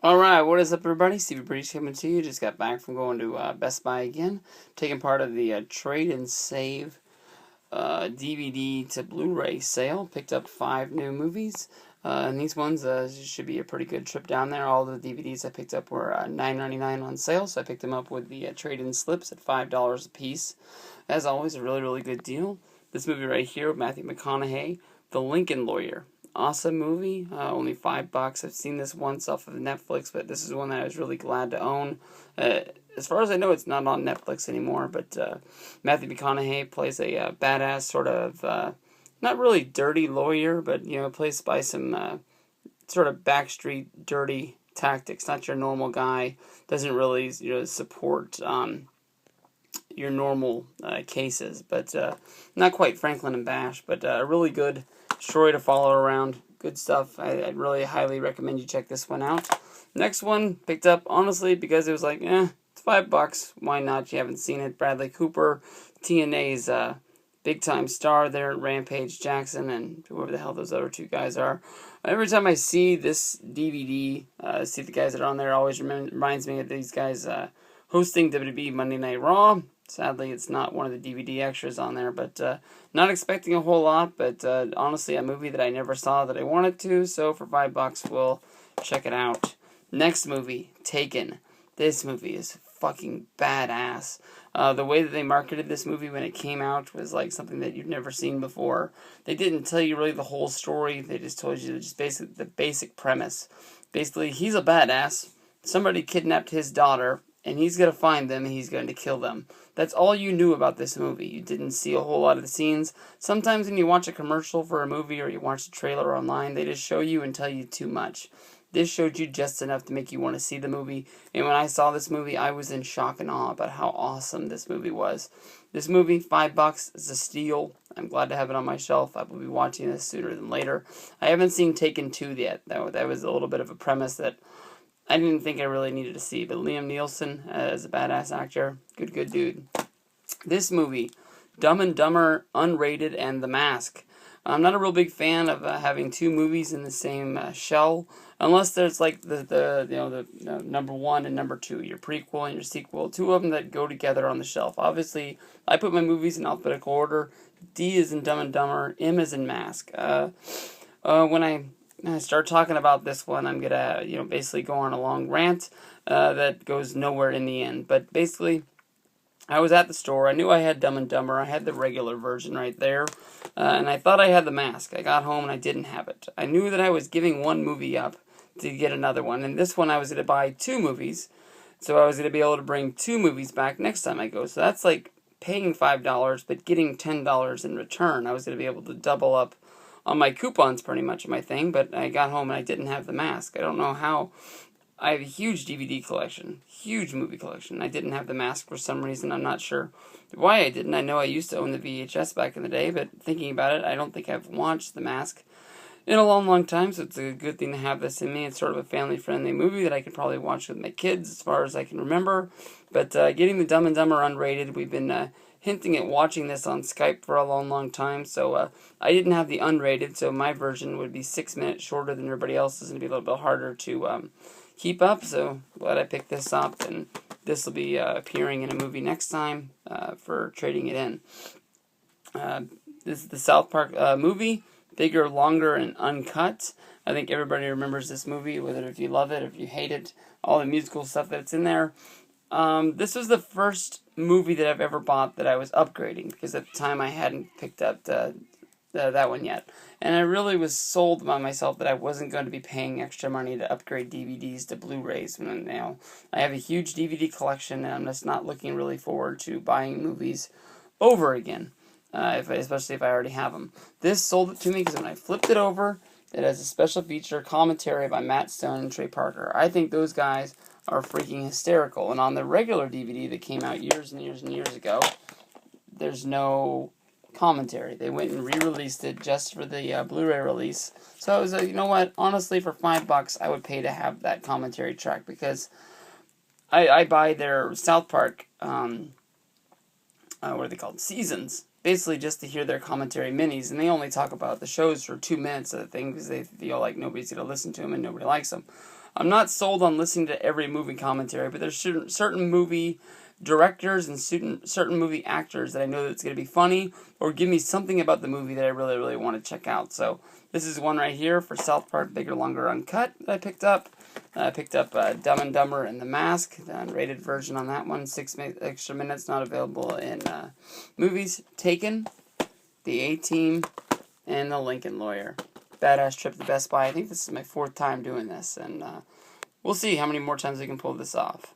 Alright, what is up everybody? Stevie Breach coming to you. Just got back from going to Best Buy again. Taking part of the Trade and Save DVD to Blu-ray sale. Picked up 5 new movies. And these ones should be a pretty good trip down there. All the DVDs I picked up were $9.99 on sale, so I picked them up with the trade-in slips at $5 a piece. As always, a really, really good deal. This movie right here with Matthew McConaughey, The Lincoln Lawyer. Awesome movie, only $5. I've seen this once off of Netflix, but this is one that I was really glad to own. As far as I know, it's not on Netflix anymore, but Matthew McConaughey plays a badass sort of, not really dirty lawyer, but, plays by some sort of backstreet dirty tactics. Not your normal guy, doesn't really, support your normal cases, but not quite Franklin and Bash, but a really good story to follow around. Good stuff. I'd really highly recommend you check this one out. Next one picked up honestly because it was like, it's $5. Why not? You haven't seen it. Bradley Cooper, TNA's big time star there at Rampage, Jackson, and whoever the hell those other two guys are. Every time I see this DVD, see the guys that are on there, always reminds me of these guys hosting WWE Monday Night Raw. Sadly, it's not one of the DVD extras on there, but not expecting a whole lot, but honestly, a movie that I never saw that I wanted to, so for $5, we'll check it out. Next movie, Taken. This movie is fucking badass. The way that they marketed this movie when it came out was like something that you've never seen before. They didn't tell you really the whole story, they just told you the basic premise. Basically, he's a badass. Somebody kidnapped his daughter, and he's going to find them, and he's going to kill them. That's all you knew about this movie. You didn't see a whole lot of the scenes. Sometimes when you watch a commercial for a movie or you watch a trailer online, they just show you and tell you too much. This showed you just enough to make you want to see the movie, and when I saw this movie, I was in shock and awe about how awesome this movie was. This movie, $5, is a steal. I'm glad to have it on my shelf. I will be watching this sooner than later. I haven't seen Taken 2 yet, though. That was a little bit of a premise that I didn't think I really needed to see, but Liam Neeson as a badass actor, good dude. This movie, Dumb and Dumber, Unrated, and The Mask. I'm not a real big fan of having 2 movies in the same shell, unless there's like the number 1 and number 2, your prequel and your sequel, 2 of them that go together on the shelf. Obviously, I put my movies in alphabetical order. D is in Dumb and Dumber, M is in Mask. When I start talking about this one, I'm gonna, basically go on a long rant that goes nowhere in the end. But basically, I was at the store. I knew I had Dumb and Dumber. I had the regular version right there, and I thought I had The Mask. I got home and I didn't have it. I knew that I was giving one movie up to get another one, and this one I was gonna buy 2 movies, so I was gonna be able to bring 2 movies back next time I go. So that's like paying $5 but getting $10 in return. I was gonna be able to double up on my coupons, pretty much my thing, but I got home and I didn't have The Mask. I don't know how. I have a huge DVD collection, huge movie collection. I didn't have The Mask for some reason. I'm not sure why I didn't. I know I used to own the VHS back in the day, but thinking about it, I don't think I've watched The Mask in a long time, so it's a good thing to have this in me. It's sort of a family-friendly movie that I could probably watch with my kids as far as I can remember. But getting the Dumb and Dumber Unrated, we've been hinting at watching this on Skype for a long time, so I didn't have the unrated, so my version would be 6 minutes shorter than everybody else's, and it'd be a little bit harder to keep up, so glad I picked this up, and this will be appearing in a movie next time for trading it in. This is the South Park movie, bigger, longer, and uncut. I think everybody remembers this movie, whether if you love it, if you hate it, all the musical stuff that's in there. This was the first movie that I've ever bought that I was upgrading, because at the time I hadn't picked up that one yet. And I really was sold by myself that I wasn't going to be paying extra money to upgrade DVDs to Blu-rays. And, I have a huge DVD collection, and I'm just not looking really forward to buying movies over again, especially if I already have them. This sold it to me because when I flipped it over, it has a special feature commentary by Matt Stone and Trey Parker. I think those guys are freaking hysterical. And on the regular DVD that came out years and years ago, there's no commentary. They went and re-released it just for the Blu-ray release. So I was like, you know what? Honestly, for $5, I would pay to have that commentary track, because I buy their South Park, what are they called? Seasons. Basically just to hear their commentary minis, and they only talk about the shows for 2 minutes of the thing because they feel like nobody's going to listen to them and nobody likes them. I'm not sold on listening to every movie commentary, but there's certain movie directors and certain movie actors that I know that's going to be funny or give me something about the movie that I really, really want to check out. So this is one right here for South Park Bigger, Longer, Uncut that I picked up. I picked up Dumb and Dumber and The Mask, the unrated version on that one. 6 extra minutes, not available in movies. Taken, The A-Team, and The Lincoln Lawyer. Badass trip to Best Buy. I think this is my 4th time doing this, and we'll see how many more times I can pull this off.